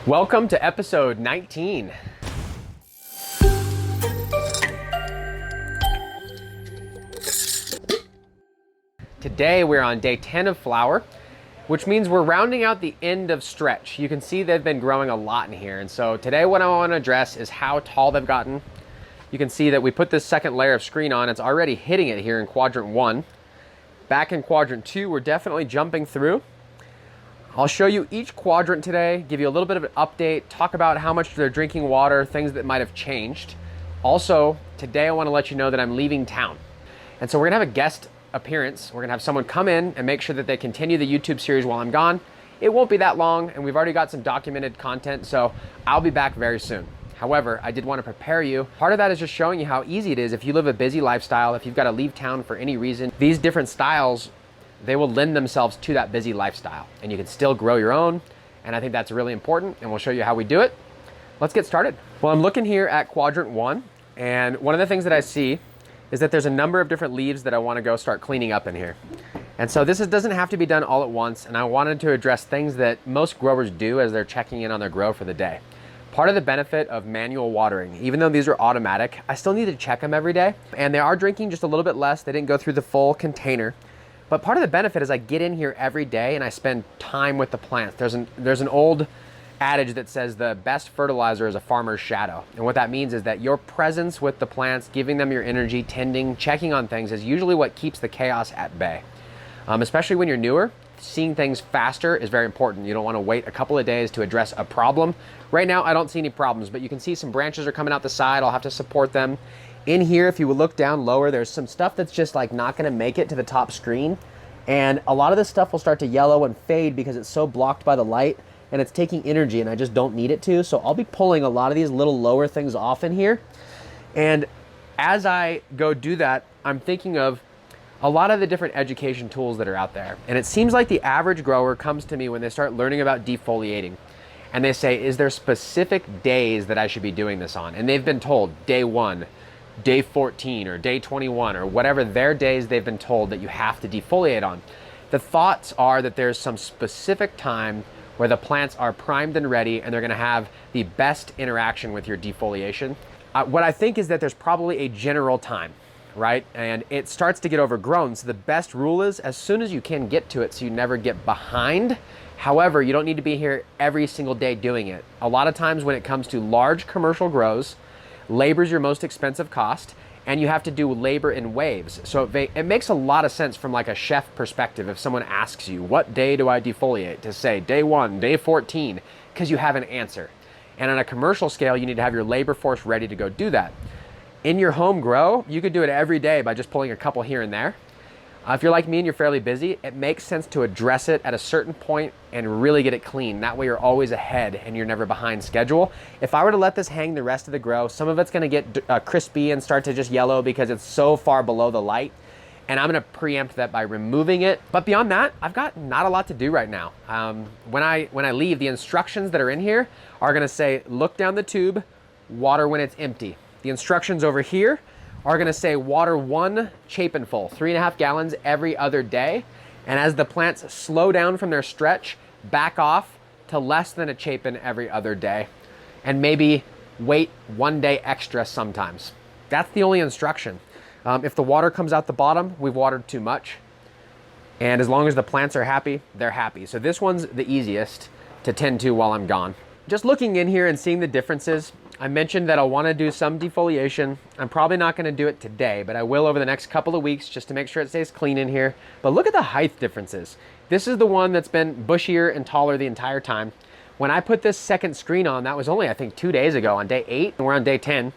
Welcome to episode 19. Today we're on day 10 of flower, which means we're rounding out the end of stretch. You can see they've been growing a lot in here. And so today what I want to address is how tall they've gotten. You can see that we put this second layer of screen on. It's already hitting it here in Quadrant 1. Back in Quadrant 2, we're definitely jumping through. I'll show you each quadrant today, give you a little bit of an update, talk about how much they're drinking water, things that might have changed. Also, today I want to let you know that I'm leaving town. And so we're gonna have a guest appearance. We're gonna have someone come in and make sure that they continue the YouTube series while I'm gone. It won't be that long, and we've already got some documented content, so I'll be back very soon. However, I did want to prepare you. Part of that is just showing you how easy it is if you live a busy lifestyle, if you've got to leave town for any reason. These different styles, they will lend themselves to that busy lifestyle, and you can still grow your own. And I think that's really important, and we'll show you how we do it. Let's get started. Well, I'm looking here at Quadrant 1, and one of the things that I see is that there's a number of different leaves that I want to go start cleaning up in here. And so this doesn't have to be done all at once, and I wanted to address things that most growers do as they're checking in on their grow for the day. Part of the benefit of manual watering, even though these are automatic, I still need to check them every day, and they are drinking just a little bit less. They didn't go through the full container. But part of the benefit is I get in here every day and I spend time with the plants. There's an old adage that says the best fertilizer is a farmer's shadow. And what that means is that your presence with the plants, giving them your energy, tending, checking on things is usually what keeps the chaos at bay. Especially when you're newer, seeing things faster is very important. You don't want to wait a couple of days to address a problem. Right now, I don't see any problems, but you can see some branches are coming out the side. I'll have to support them. In here, if you would look down lower, there's some stuff that's just like not gonna make it to the top screen. And a lot of this stuff will start to yellow and fade because it's so blocked by the light and it's taking energy and I just don't need it to. So I'll be pulling a lot of these little lower things off in here. And as I go do that, I'm thinking of a lot of the different education tools that are out there. And it seems like the average grower comes to me when they start learning about defoliating. And they say, is there specific days that I should be doing this on? And they've been told day 1, day 14 or day 21 or whatever their days they've been told that you have to defoliate on. The thoughts are that there's some specific time where the plants are primed and ready and they're gonna have the best interaction with your defoliation. What I think is that there's probably a general time, right? And it starts to get overgrown. So the best rule is as soon as you can get to it so you never get behind. However, you don't need to be here every single day doing it. A lot of times when it comes to large commercial grows, labor is your most expensive cost, and you have to do labor in waves. So it makes a lot of sense from like a chef perspective if someone asks you, what day do I defoliate? To say day 1, day 14, because you have an answer. And on a commercial scale, you need to have your labor force ready to go do that. In your home grow, you could do it every day by just pulling a couple here and there. If you're like me and you're fairly busy, it makes sense to address it at a certain point and really get it clean. That way you're always ahead and you're never behind schedule. If I were to let this hang the rest of the grow, some of it's gonna get crispy and start to just yellow because it's so far below the light. And I'm gonna preempt that by removing it. But beyond that, I've got not a lot to do right now. When I leave, the instructions that are in here are gonna say, look down the tube, water when it's empty. The instructions over here are gonna say water 1 chapin full, 3.5 gallons every other day. And as the plants slow down from their stretch, back off to less than a chapin every other day. And maybe wait 1 day extra sometimes. That's the only instruction. If the water comes out the bottom, we've watered too much. And as long as the plants are happy, they're happy. So this one's the easiest to tend to while I'm gone. Just looking in here and seeing the differences, I mentioned that I'll want to do some defoliation. I'm probably not going to do it today, but I will over the next couple of weeks just to make sure it stays clean in here. But look at the height differences. This is the one that's been bushier and taller the entire time. When I put this second screen on, that was only, I think, 2 days ago on day 8, and we're on day 10.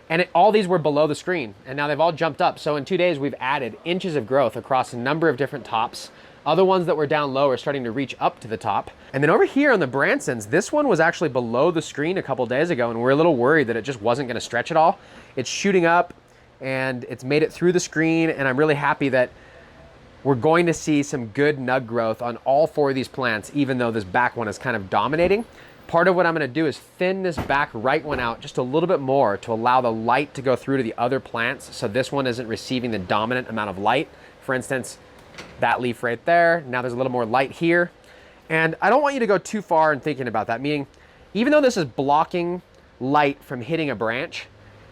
And all these were below the screen, and now they've all jumped up. So in 2 days, we've added inches of growth across a number of different tops. Other ones that were down low are starting to reach up to the top. And then over here on the Bransons, this one was actually below the screen a couple days ago, and we're a little worried that it just wasn't gonna stretch at all. It's shooting up, and it's made it through the screen, and I'm really happy that we're going to see some good nug growth on all 4 of these plants, even though this back one is kind of dominating. Part of what I'm gonna do is thin this back right one out just a little bit more to allow the light to go through to the other plants, so this one isn't receiving the dominant amount of light. For instance, that leaf right there, now there's a little more light here. And I don't want you to go too far in thinking about that, meaning Even though this is blocking light from hitting a branch,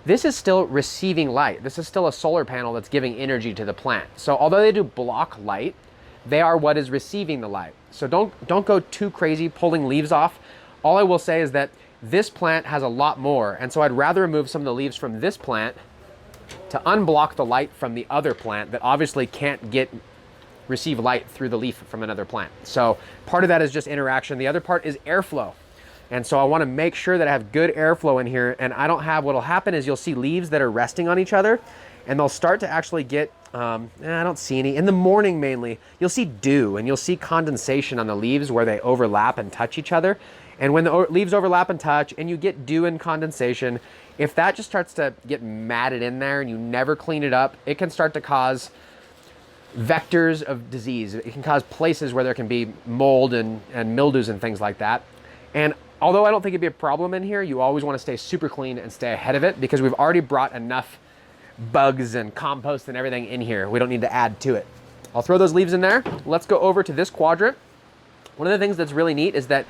this is still receiving light. This is still a solar panel that's giving energy to the plant. So although they do block light, they are what is receiving the light. So don't go too crazy pulling leaves off. All I will say is that this plant has a lot more, and so I'd rather remove some of the leaves from this plant to unblock the light from the other plant that obviously can't receive light through the leaf from another plant. So part of that is just interaction. The other part is airflow. And so I want to make sure that I have good airflow in here, and I don't have, what'll happen is you'll see leaves that are resting on each other, and they'll start to actually get, I don't see any. In the morning mainly, you'll see dew, and you'll see condensation on the leaves where they overlap and touch each other. And when the leaves overlap and touch, and you get dew and condensation, if that just starts to get matted in there and you never clean it up, it can start to cause vectors of disease. It can cause places where there can be mold and mildews and things like that. And although I don't think it'd be a problem in here, you always want to stay super clean and stay ahead of it, because we've already brought enough bugs and compost and everything in here. We don't need to add to it. I'll throw those leaves in there. Let's go over to this quadrant. One of the things that's really neat is that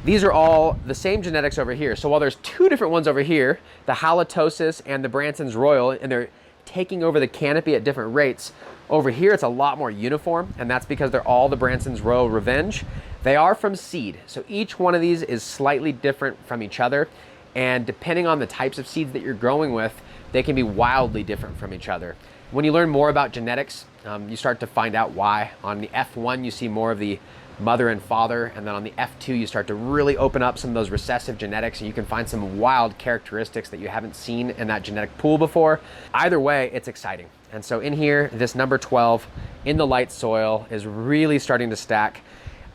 these are all the same genetics over here. So while there's two different ones over here, the halitosis and the Branson's Royal, and they're taking over the canopy at different rates, over here it's a lot more uniform, and that's because they're all the Branson's Royal Revenge. They are from seed, so each one of these is slightly different from each other, and depending on the types of seeds that you're growing with, they can be wildly different from each other. When you learn more about genetics, you start to find out why. On the F1, you see more of the mother and father, and then on the F2 you start to really open up some of those recessive genetics, and you can find some wild characteristics that you haven't seen in that genetic pool before. Either way, it's exciting. And so in here, this number 12 in the light soil is really starting to stack.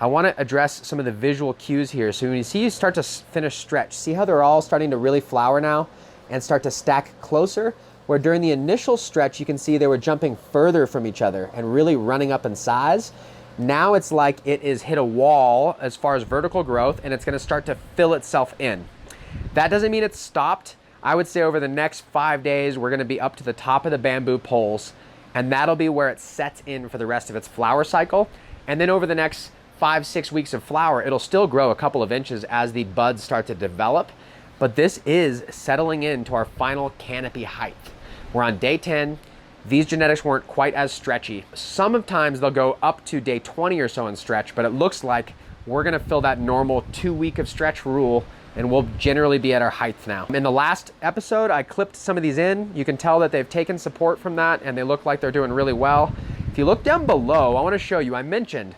I want to address some of the visual cues here. So when you see you start to finish stretch, see how they're all starting to really flower now and start to stack closer, where during the initial stretch you can see they were jumping further from each other and really running up in size. Now it's like it is hit a wall as far as vertical growth, and it's going to start to fill itself in. That doesn't mean it's stopped. I would say over the next 5 days, we're going to be up to the top of the bamboo poles, and that'll be where it sets in for the rest of its flower cycle. And then over the next 5-6 weeks of flower, it'll still grow a couple of inches as the buds start to develop. But this is settling into our final canopy height. We're on day 10. These genetics weren't quite as stretchy. Sometimes they'll go up to day 20 or so in stretch, but it looks like we're gonna fill that normal 2 week of stretch rule, and we'll generally be at our height now. In the last episode, I clipped some of these in. You can tell that they've taken support from that, and they look like they're doing really well. If you look down below, I wanna show you, I mentioned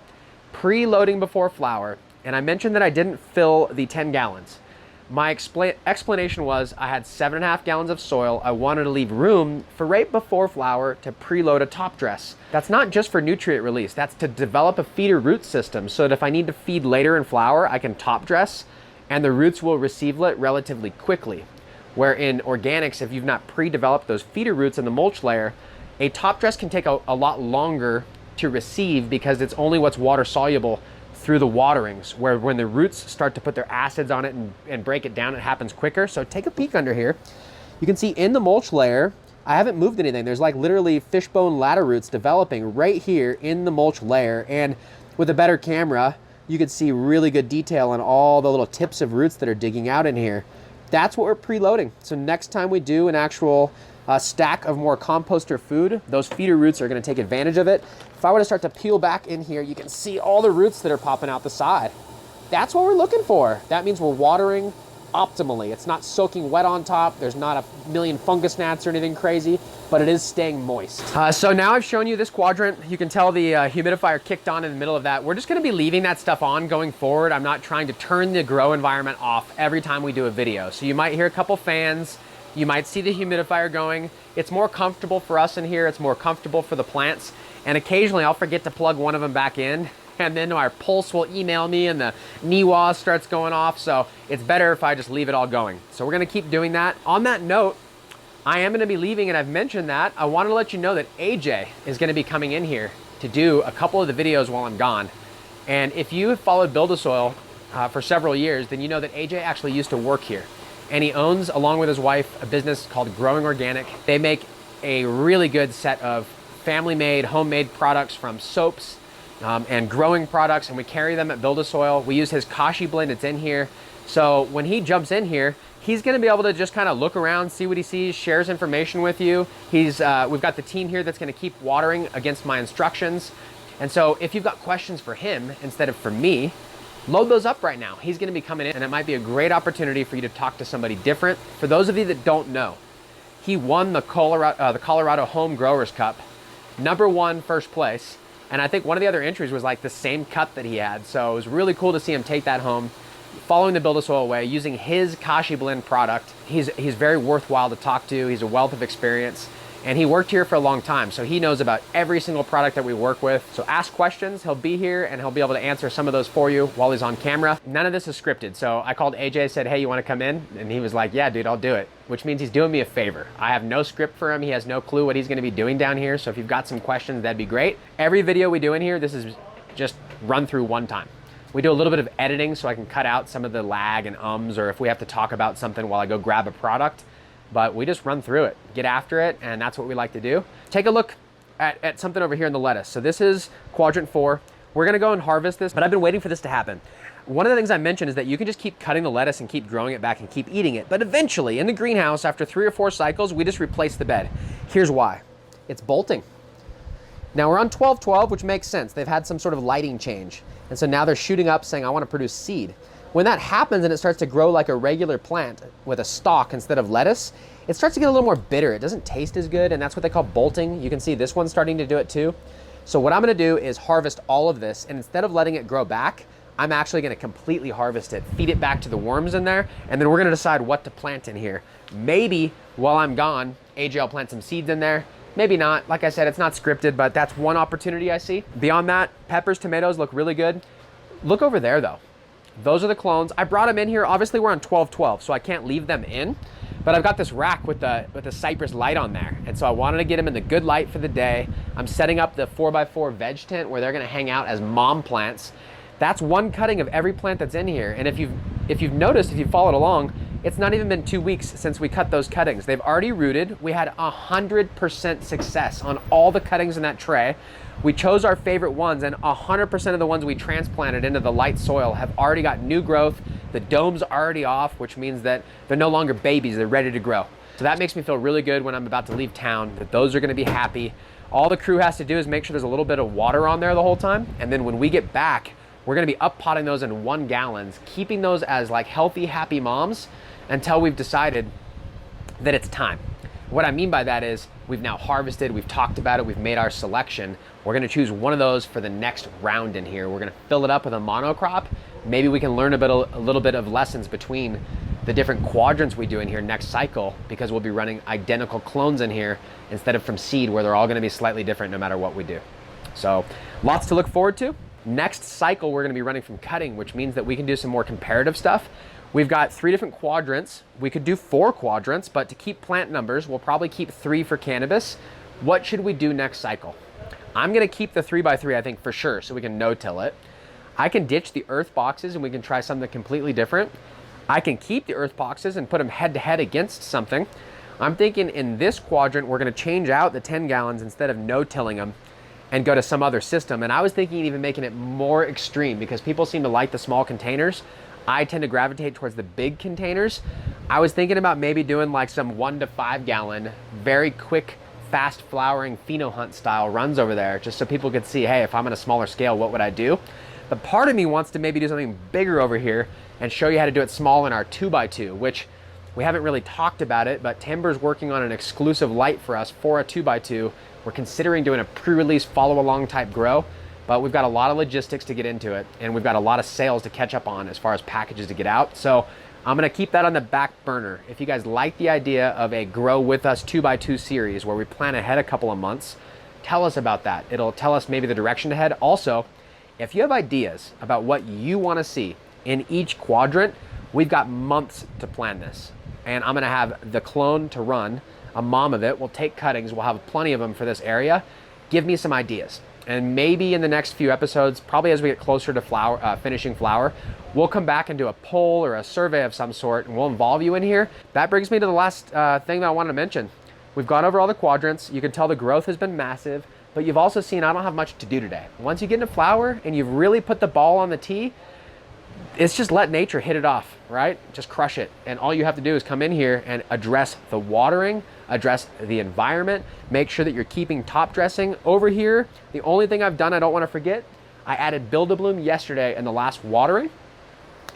pre-loading before flower, and I mentioned that I didn't fill the 10 gallons. My explanation was I had 7.5 gallons of soil. I wanted to leave room for right before flower to preload a top dress. That's not just for nutrient release. That's to develop a feeder root system so that if I need to feed later in flower, I can top dress and the roots will receive it relatively quickly. Where in organics, if you've not pre-developed those feeder roots in the mulch layer, a top dress can take a lot longer to receive because it's only what's water soluble through the waterings, where when the roots start to put their acids on it and break it down, it happens quicker. So take a peek under here. You can see in the mulch layer, I haven't moved anything. There's like literally fishbone ladder roots developing right here in the mulch layer. And with a better camera, you can see really good detail on all the little tips of roots that are digging out in here. That's what we're preloading. So next time we do an actual stack of more composter food, those feeder roots are gonna take advantage of it. If I were to start to peel back in here, you can see all the roots that are popping out the side. That's what we're looking for. That means we're watering optimally. It's not soaking wet on top. There's not a million fungus gnats or anything crazy, but it is staying moist. So now I've shown you this quadrant. You can tell the humidifier kicked on in the middle of that. We're just gonna be leaving that stuff on going forward. I'm not trying to turn the grow environment off every time we do a video. So you might hear a couple fans. You might see the humidifier going. It's more comfortable for us in here. It's more comfortable for the plants. And occasionally I'll forget to plug one of them back in, and then our pulse will email me and the NIWA starts going off. So it's better if I just leave it all going. So we're gonna keep doing that. On that note, I am gonna be leaving, and I've mentioned that. I wanted to let you know that AJ is gonna be coming in here to do a couple of the videos while I'm gone. And if you have followed BuildASoil for several years, then you know that AJ actually used to work here. And he owns, along with his wife, a business called Growing Organic. They make a really good set of family-made, homemade products, from soaps and growing products, and we carry them at BuildASoil. We use his Kashi blend, it's in here. So when he jumps in here, he's gonna be able to just kind of look around, see what he sees, shares information with you. We've got the team here that's gonna keep watering against my instructions. And so if you've got questions for him instead of for me, load those up right now. He's gonna be coming in, and it might be a great opportunity for you to talk to somebody different. For those of you that don't know, he won the Colorado Home Growers Cup, #1 first place. And I think one of the other entries was like the same cut that he had. So it was really cool to see him take that home, following the BuildASoil way, using his Kashi blend product. He's very worthwhile to talk to. He's a wealth of experience, and he worked here for a long time. So he knows about every single product that we work with. So ask questions, he'll be here and he'll be able to answer some of those for you while he's on camera. None of this is scripted. So I called AJ, said, hey, you wanna come in? And he was like, yeah, dude, I'll do it. Which means he's doing me a favor. I have no script for him. He has no clue what he's gonna be doing down here. So if you've got some questions, that'd be great. Every video we do in here, this is just run through one time. We do a little bit of editing so I can cut out some of the lag and ums, or if we have to talk about something while I go grab a product, but we just run through it, get after it, and that's what we like to do. Take a look at something over here in the lettuce. So this is Quadrant 4. We're gonna go and harvest this, but I've been waiting for this to happen. One of the things I mentioned is that you can just keep cutting the lettuce and keep growing it back and keep eating it. But eventually, in the greenhouse, after 3 or 4 cycles, we just replace the bed. Here's why. It's bolting. Now we're on 12-12, which makes sense. They've had some sort of lighting change. And so now they're shooting up saying, I want to produce seed. When that happens and it starts to grow like a regular plant with a stalk instead of lettuce, it starts to get a little more bitter. It doesn't taste as good, and that's what they call bolting. You can see this one's starting to do it too. So what I'm gonna do is harvest all of this, and instead of letting it grow back, I'm actually gonna completely harvest it, feed it back to the worms in there, and then we're gonna decide what to plant in here. Maybe while I'm gone, AJ will plant some seeds in there. Maybe not. Like I said, it's not scripted, but that's one opportunity I see. Beyond that, peppers, tomatoes look really good. Look over there though. Those are the clones. I brought them in here. Obviously we're on 12-12, so I can't leave them in, but I've got this rack with the cypress light on there. And so I wanted to get them in the good light for the day. I'm setting up the 4x4 veg tent where they're gonna hang out as mom plants. That's one cutting of every plant that's in here. And if you've noticed, if you've followed along, it's not even been 2 weeks since we cut those cuttings. They've already rooted. We had 100% success on all the cuttings in that tray. We chose our favorite ones, and 100% of the ones we transplanted into the light soil have already got new growth. The dome's already off, which means that they're no longer babies, they're ready to grow. So that makes me feel really good when I'm about to leave town, that those are gonna be happy. All the crew has to do is make sure there's a little bit of water on there the whole time, and then when we get back, we're gonna be up potting those in 1 gallons, keeping those as like healthy, happy moms until we've decided that it's time. What I mean by that is we've now harvested, we've talked about it, we've made our selection. We're gonna choose one of those for the next round in here. We're gonna fill it up with a monocrop. Maybe we can learn a little bit of lessons between the different quadrants we do in here next cycle, because we'll be running identical clones in here instead of from seed, where they're all gonna be slightly different no matter what we do. So lots to look forward to. Next cycle, we're gonna be running from cutting, which means that we can do some more comparative stuff. We've got 3 different quadrants. We could do 4 quadrants, but to keep plant numbers, we'll probably keep 3 for cannabis. What should we do next cycle? I'm gonna keep the 3x3, I think, for sure, so we can no-till it. I can ditch the earth boxes and we can try something completely different. I can keep the earth boxes and put them head-to-head against something. I'm thinking in this quadrant, we're gonna change out the 10 gallons instead of no-tilling them and go to some other system. And I was thinking even making it more extreme, because people seem to like the small containers. I tend to gravitate towards the big containers. I was thinking about maybe doing like some 1 to 5 gallon, very quick, fast flowering pheno hunt style runs over there, just so people could see, hey, if I'm on a smaller scale, what would I do? But part of me wants to maybe do something bigger over here and show you how to do it small in our 2x2, which we haven't really talked about it, but Timber's working on an exclusive light for us for a 2x2. We're considering doing a pre-release follow-along type grow, but we've got a lot of logistics to get into it, and we've got a lot of sales to catch up on as far as packages to get out. So I'm gonna keep that on the back burner. If you guys like the idea of a Grow With Us 2x2 series where we plan ahead a couple of months, tell us about that. It'll tell us maybe the direction to head. Also, if you have ideas about what you wanna see in each quadrant, we've got months to plan this. And I'm gonna have the clone to run, a mom of it. We'll take cuttings, we'll have plenty of them for this area. Give me some ideas. And maybe in the next few episodes, probably as we get closer to flower, finishing flower, we'll come back and do a poll or a survey of some sort, and we'll involve you in here. That brings me to the last thing that I wanted to mention. We've gone over all the quadrants. You can tell the growth has been massive. but you've also seen I don't have much to do today. Once you get into flower and you've really put the ball on the tee, it's just let nature hit it off, right? Just crush it. And all you have to do is come in here and address the watering, address the environment, make sure that you're keeping top dressing. Over here, the only thing I've done I don't want to forget, I added Build-A-Bloom yesterday in the last watering.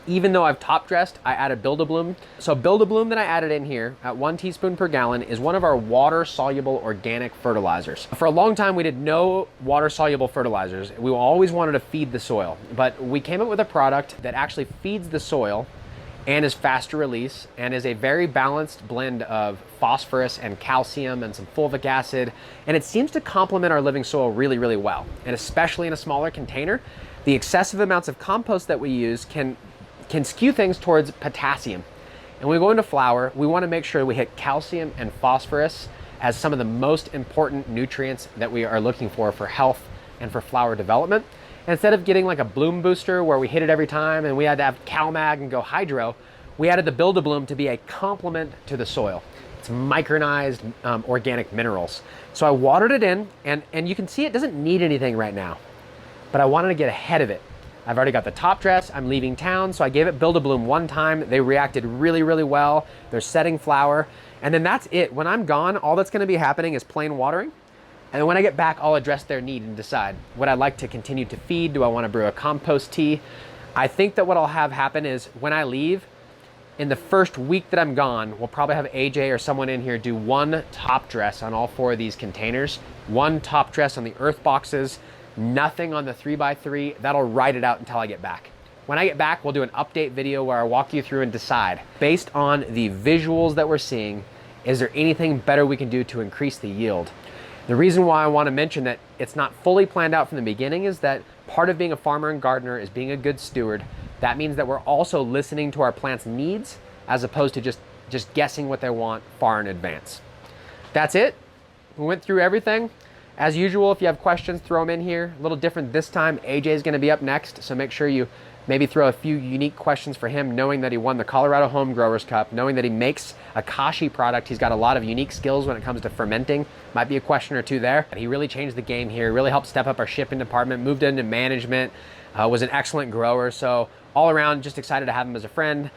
Even though I've top dressed, I added Build-A-Bloom. So Build-A-Bloom that I added in here at 1 teaspoon per gallon is one of our water-soluble organic fertilizers. For a long time, we did no water-soluble fertilizers. We always wanted to feed the soil, but we came up with a product that actually feeds the soil and is fast to release and is a very balanced blend of phosphorus and calcium and some fulvic acid. And it seems to complement our living soil really, really well. And especially in a smaller container, the excessive amounts of compost that we use can skew things towards potassium. And when we go into flower, we want to make sure we hit calcium and phosphorus as some of the most important nutrients that we are looking for health and for flower development. And instead of getting like a bloom booster where we hit it every time and we had to have CalMag and go hydro, we added the Build-A-Bloom to be a complement to the soil. It's micronized organic minerals. So I watered it in, and you can see it doesn't need anything right now, but I wanted to get ahead of it. I've already got the top dress, I'm leaving town, so I gave it Build-A-Bloom one time. They reacted really, really well. They're setting flower, and then that's it. When I'm gone, all that's gonna be happening is plain watering. And then when I get back, I'll address their need and decide what I'd like to continue to feed. Do I wanna brew a compost tea? I think that what I'll have happen is when I leave, in the first week that I'm gone, we'll probably have AJ or someone in here do one top dress on all 4 of these containers, one top dress on the earth boxes, nothing on the 3x3. That'll ride it out until I get back. When I get back, we'll do an update video where I walk you through and decide, based on the visuals that we're seeing, is there anything better we can do to increase the yield? The reason why I want to mention that it's not fully planned out from the beginning is that part of being a farmer and gardener is being a good steward. That means that we're also listening to our plants' needs as opposed to just guessing what they want far in advance. That's it. We went through everything. As usual, if you have questions, throw them in here. A little different this time. AJ is going to be up next, so make sure you maybe throw a few unique questions for him, knowing that he won the Colorado Home Growers Cup, knowing that he makes a kashi product. He's got a lot of unique skills when it comes to fermenting. Might be a question or two there. He really changed the game here, really helped step up our shipping department, moved into management, was an excellent grower. So all around, just excited to have him as a friend,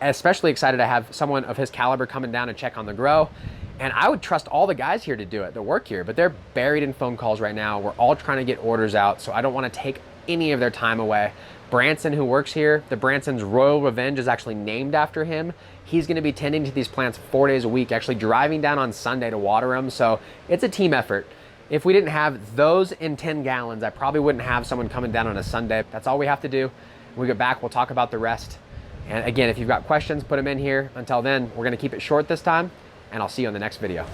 especially excited to have someone of his caliber coming down and check on the grow. And I would trust all the guys here to do it, that work here, but they're buried in phone calls right now. We're all trying to get orders out, so I don't want to take any of their time away. Branson, who works here, the Branson's Royal Revenge is actually named after him. He's going to be tending to these plants 4 days a week, actually driving down on Sunday to water them. So it's a team effort. If we didn't have those in 10 gallons, I probably wouldn't have someone coming down on a Sunday. That's all we have to do. When we get back, we'll talk about the rest. And again, if you've got questions, put them in here. Until then, we're going to keep it short this time, and I'll see you on the next video.